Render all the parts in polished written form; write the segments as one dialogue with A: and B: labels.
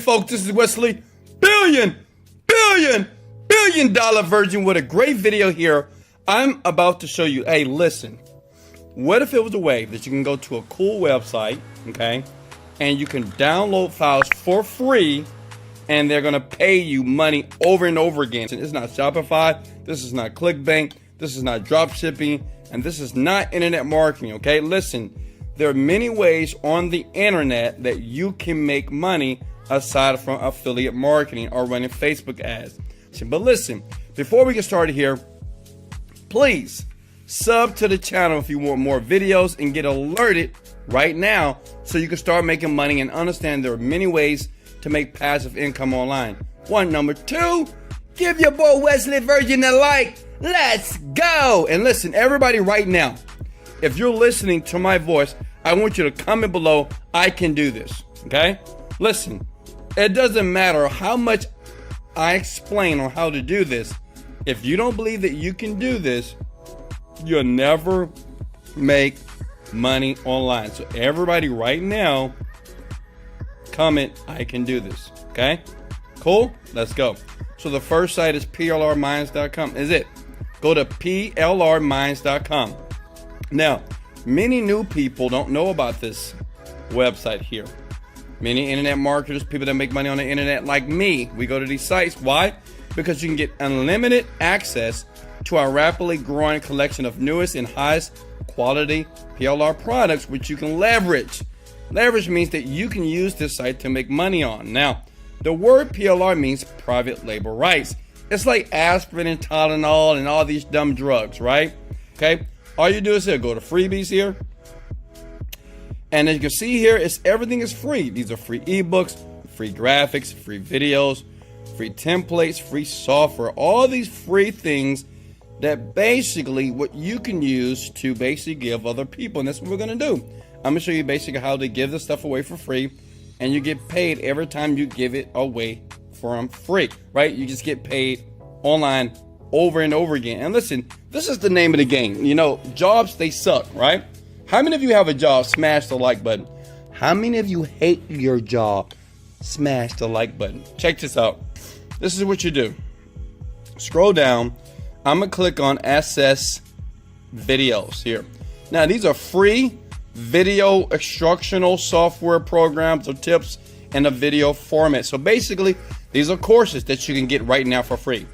A: Folks, this is Wesley, billion dollar virgin with a great video here. I'm about to show you, hey, listen, what if it was a way that you can go to a cool website, okay, and you can download files for free, and they're gonna pay you money over and over again. It's not Shopify, this is not ClickBank, this is not drop shipping, and this is not internet marketing, okay? Listen, there are many ways on the internet that you can make money aside from affiliate marketing or running Facebook ads. But listen, before we get started here, please sub to the channel if you want more videos and get alerted right now so you can start making money and understand there are many ways to make passive income online. Number two, give your boy Wesley Virgin a like. Let's go. And listen, everybody right now, if you're listening to my voice, I want you to comment below, I can do this, okay? Listen, it doesn't matter how much I explain on how to do this. If you don't believe that you can do this, you'll never make money online. So everybody right now, comment, I can do this, okay? Cool, let's go. So the first site is plrminds.com, is it? Go to plrminds.com. Now, many new people don't know about this website here. Many internet marketers, people that make money on the internet like me, we go to these sites. Why? Because you can get unlimited access to our rapidly growing collection of newest and highest quality PLR products, which you can leverage. Leverage means that you can use this site to make money on. Now, the word PLR means private label rights. It's like aspirin and Tylenol and all these dumb drugs, right? Okay, all you do is here, go to freebies here. And as you can see here, everything is free. These are free ebooks, free graphics, free videos, free templates, free software, all these free things that basically what you can use to basically give other people. And that's what we're going to do. I'm going to show you basically how to give this stuff away for free. And you get paid every time you give it away for free, right? You just get paid online over and over again. And listen, this is the name of the game. You know, jobs, they suck, right? How many of you have a job? Smash the like button. How many of you hate your job? Smash the like button. Check this out. This is what you do. Scroll down. I'm going to click on SS videos here. Now, these are free video instructional software programs or tips in a video format. So basically, these are courses that you can get right now for free.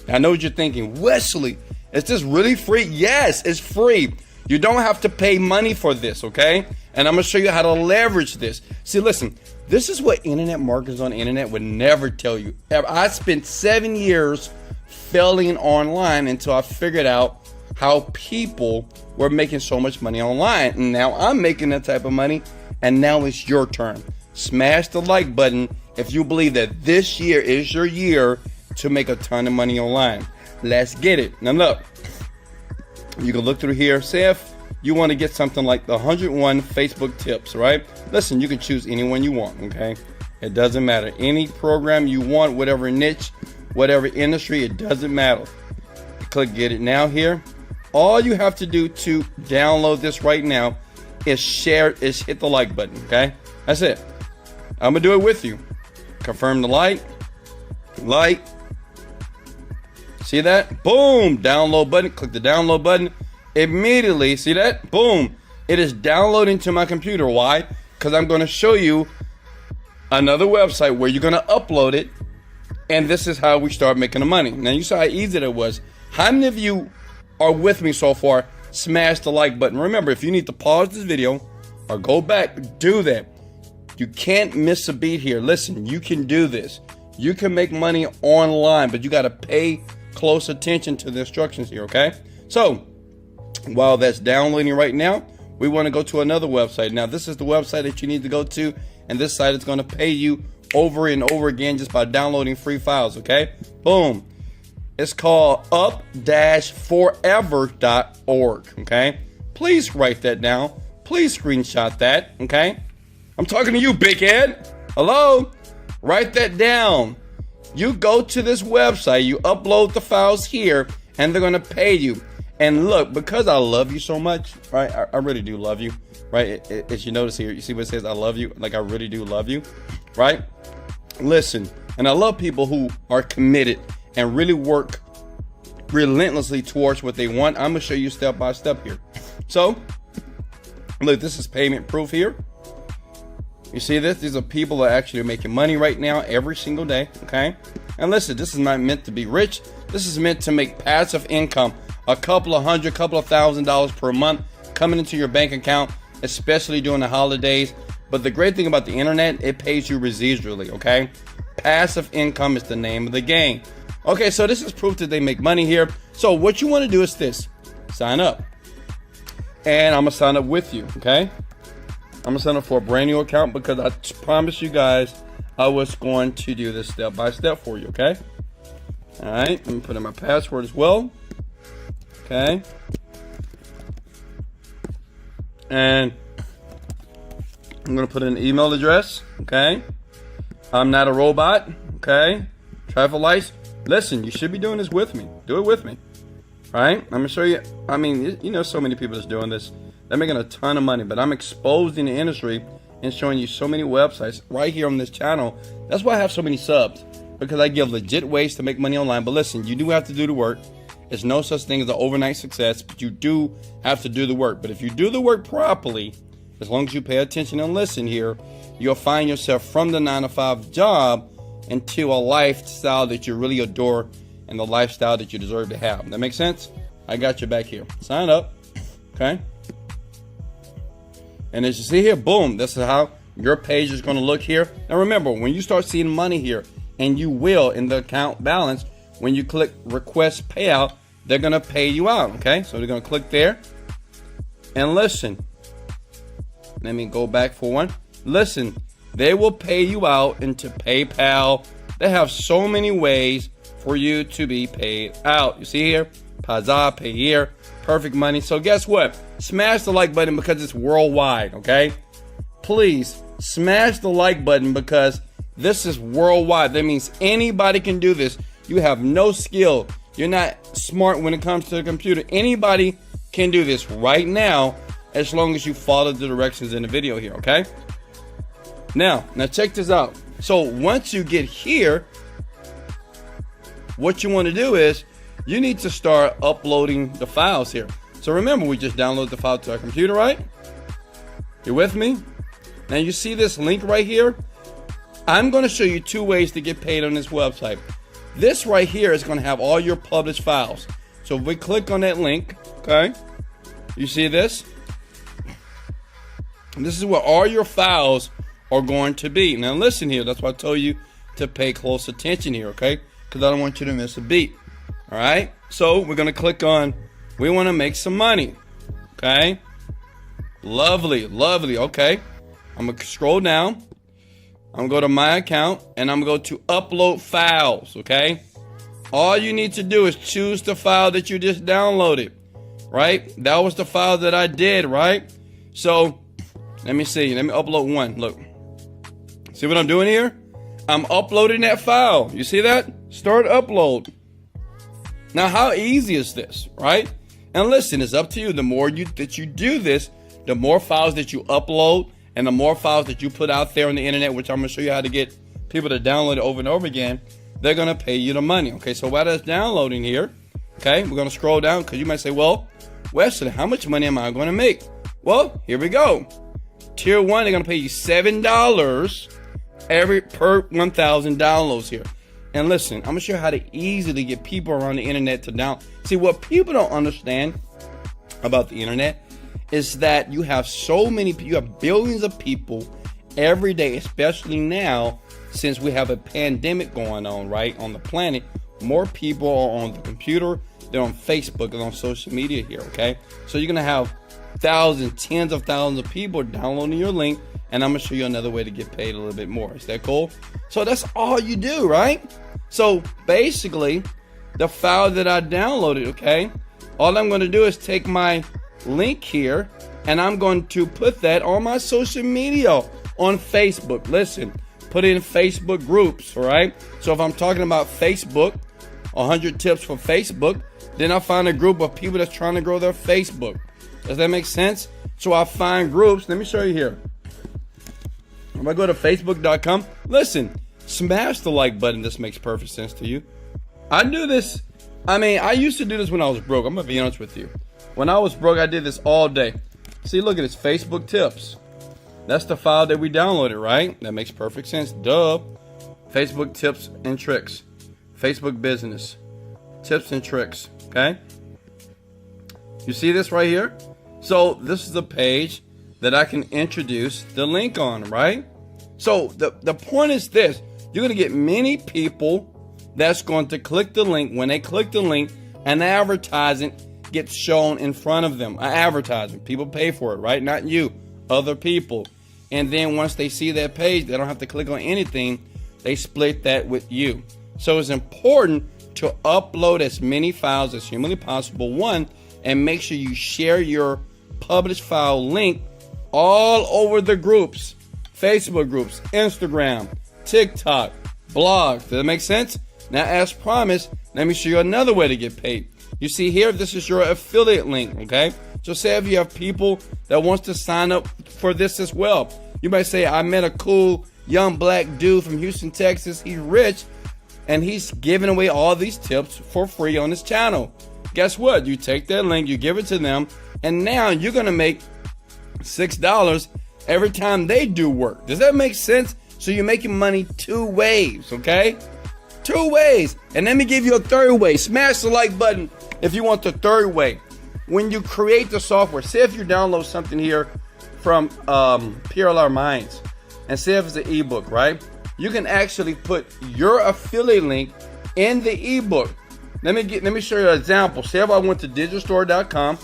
A: Now, I know what you're thinking. Wesley, is this really free? Yes, it's free. You don't have to pay money for this, okay? And I'm gonna show you how to leverage this. See, listen, this is what internet marketers on the internet would never tell you. I spent 7 years failing online until I figured out how people were making so much money online. And now I'm making that type of money, and now it's your turn. Smash the like button if you believe that this year is your year to make a ton of money online. Let's get it. Now look. You can look through here, say if you want to get something like the 101 Facebook tips, right? Listen, you can choose anyone you want, okay? It doesn't matter. Any program you want, whatever niche, whatever industry, it doesn't matter. Click get it now here. All you have to do to download this right now is hit the like button, okay? That's it. I'm gonna do it with you. Confirm the like. See that? Boom! Download button. Click the download button. Immediately, see that? Boom! It is downloading to my computer. Why? Because I'm going to show you another website where you're going to upload it. And this is how we start making the money. Now, you saw how easy that was. How many of you are with me so far? Smash the like button. Remember, if you need to pause this video or go back, do that. You can't miss a beat here. Listen, you can do this. You can make money online, but you got to pay close attention to the instructions here, okay? So while that's downloading right now, we want to go to another website. Now, this is the website that you need to go to, and this site is going to pay you over and over again just by downloading free files, okay? Boom. It's called up-forever.org, okay? Please write that down. Please screenshot that, okay? I'm talking to you, big head. Hello? Write that down. You go to this website, you upload the files here, and they're going to pay you. And look, because I love you so much, right? I really do love you, right? As you notice here, you see what it says, I love you. Like, I really do love you, right? Listen, and I love people who are committed and really work relentlessly towards what they want. I'm gonna show you step by step here. So look, this is payment proof here. You see this? These are people that actually are making money right now every single day, okay? And listen, this is not meant to be rich. This is meant to make passive income, a couple of $1,000 per month coming into your bank account, especially during the holidays. But the great thing about the internet, it pays you residually, okay? Passive income is the name of the game. Okay, so this is proof that they make money here. So what you want to do is this: sign up. And I'm gonna sign up with you, okay? I'm gonna sign up for a brand new account because I promised you guys I was going to do this step by step for you, okay? All right, let me put in my password as well, okay? And I'm gonna put in an email address, okay? I'm not a robot, okay? Traffic lights. Listen, you should be doing this with me. Do it with me, right? I'm gonna show you. I mean, you know, so many people that's doing this. They're making a ton of money, but I'm exposing the industry and showing you so many websites right here on this channel. That's why I have so many subs, because I give legit ways to make money online. But listen, you do have to do the work. There's no such thing as an overnight success, but you do have to do the work. But if you do the work properly, as long as you pay attention and listen here, you'll find yourself from the 9-to-5 job into a lifestyle that you really adore and the lifestyle that you deserve to have. That makes sense? I got you back here. Sign up, okay? And as you see here, boom, this is how your page is going to look here. Now remember, when you start seeing money here, and you will in the account balance, when you click request payout, they're going to pay you out, okay? So they're going to click there. And listen, let me go back for one. Listen, they will pay you out into PayPal. They have so many ways for you to be paid out. You see here, Pazza, Pay Here, Perfect Money. So guess what? Smash the like button because it's worldwide, okay? Please smash the like button because this is worldwide. That means anybody can do this. You have no skill. You're not smart when it comes to the computer. Anybody can do this right now as long as you follow the directions in the video here, okay? Now check this out. So once you get here, what you want to do is you need to start uploading the files here. So remember, we just download the file to our computer, right? You with me? Now you see this link right here? I'm going to show you two ways to get paid on this website. This right here is going to have all your published files. So if we click on that link, okay, you see this? And this is where all your files are going to be. Now listen here, that's why I told you to pay close attention here, okay? Because I don't want you to miss a beat. All right, so we're going to click on, we want to make some money, okay? Lovely, lovely, okay. I'm going to scroll down. I'm going to go to my account and I'm going to go to upload files, okay? All you need to do is choose the file that you just downloaded, right? That was the file that I did, right? So let me see, let me upload one. Look, see what I'm doing here? I'm uploading that file. You see that? Start upload. Now, how easy is this, right? And listen, it's up to you. The more that you do this, the more files that you upload and the more files that you put out there on the internet, which I'm going to show you how to get people to download it over and over again, they're going to pay you the money. Okay, so while that's downloading here, okay, we're going to scroll down because you might say, well, Wesley, how much money am I going to make? Well, here we go. Tier 1, they're going to pay you $7 per 1,000 downloads here. And listen, I'm going to show you how to easily get people around the internet to download. See, what people don't understand about the internet is that you have so many, you have billions of people every day, especially now since we have a pandemic going on, right, on the planet. More people are on the computer, they're on Facebook and on social media here, okay? So you're going to have thousands, tens of thousands of people downloading your link, and I'm going to show you another way to get paid a little bit more. Is that cool? So that's all you do, right? So basically, the file that I downloaded, okay, all I'm going to do is take my link here and I'm going to put that on my social media on Facebook. Listen, put in Facebook groups, all right? So if I'm talking about Facebook, 100 tips for Facebook, then I find a group of people that's trying to grow their Facebook. Does that make sense? So I find groups. Let me show you here. If I go to facebook.com, listen, Smash the like button. This makes perfect sense to you. I do this. I mean, I used to do this when I was broke. I'm gonna be honest with you. When I was broke, I did this all day. See, look at this, Facebook tips. That's the file that we downloaded, right? That makes perfect sense. Duh. Facebook tips and tricks. Facebook business. Tips and tricks. Okay? You see this right here? So this is the page that I can introduce the link on, right? So the point is this. You're going to get many people that's going to click the link. When they click the link, an advertisement gets shown in front of them. An advertisement. People pay for it, right? Not you. Other people. And then once they see that page, they don't have to click on anything. They split that with you. So it's important to upload as many files as humanly possible. One, and make sure you share your published file link all over the groups. Facebook groups, Instagram, TikTok, blogs. Does that make sense? Now, as promised, let me show you another way to get paid. You see here, this is your affiliate link, okay? So say if you have people that wants to sign up for this as well. You might say, I met a cool young black dude from Houston, Texas. He's rich, and he's giving away all these tips for free on his channel. Guess what? You take that link, you give it to them, and now you're going to make $6 every time they do work. Does that make sense? So you're making money two ways, okay? Two ways. And let me give you a third way. Smash the like button if you want the third way. When you create the software, say if you download something here from PLR Minds, and say if it's an ebook, right? You can actually put your affiliate link in the ebook. Let me show you an example. Say if I went to digitalstore.com.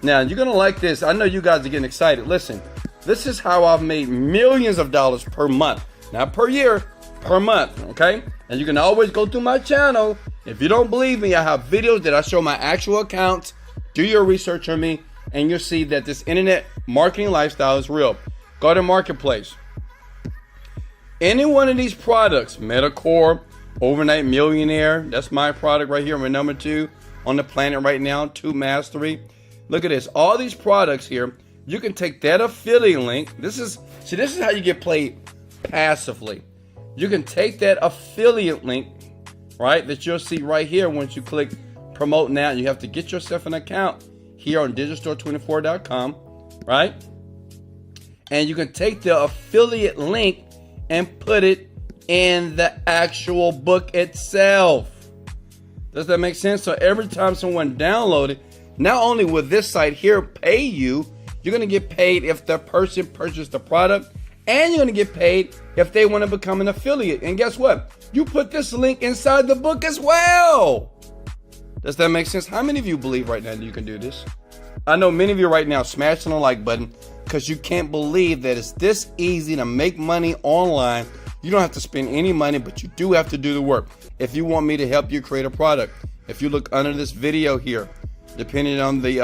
A: Now you're gonna like this. I know you guys are getting excited. Listen, this is how I've made millions of dollars per month, not per year, per month. Okay, and you can always go to my channel. If you don't believe me, I have videos that I show my actual accounts. Do your research on me, and you'll see that this internet marketing lifestyle is real. Go to Marketplace. Any one of these products, Metacore, Overnight Millionaire, that's my product right here. I'm number 2 on the planet right now, 2 Mastery. Look at this. All these products here, you can take that affiliate link. This is how you get paid passively. You can take that affiliate link, right, that you'll see right here once you click promote now. You have to get yourself an account here on digitalstore24.com, right? And you can take the affiliate link and put it in the actual book itself. Does that make sense? So every time someone downloads it, not only will this site here pay you, you're going to get paid if the person purchased the product, and you're going to get paid if they want to become an affiliate. And guess what? You put this link inside the book as well. Does that make sense? How many of you believe right now that you can do this? I know many of you right now smashing the like button because you can't believe that it's this easy to make money online. You don't have to spend any money, but you do have to do the work. If you want me to help you create a product, if you look under this video here, depending on the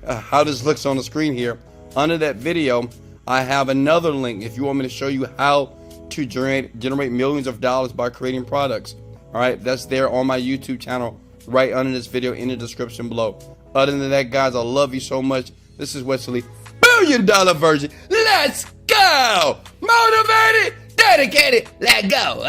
A: how this looks on the screen here, under that video, I have another link if you want me to show you how to generate millions of dollars by creating products. All right, that's there on my YouTube channel right under this video in the description below. Other than that, guys, I love you so much. This is Wesley, $1 billion version. Let's go! Motivated, dedicated, let go.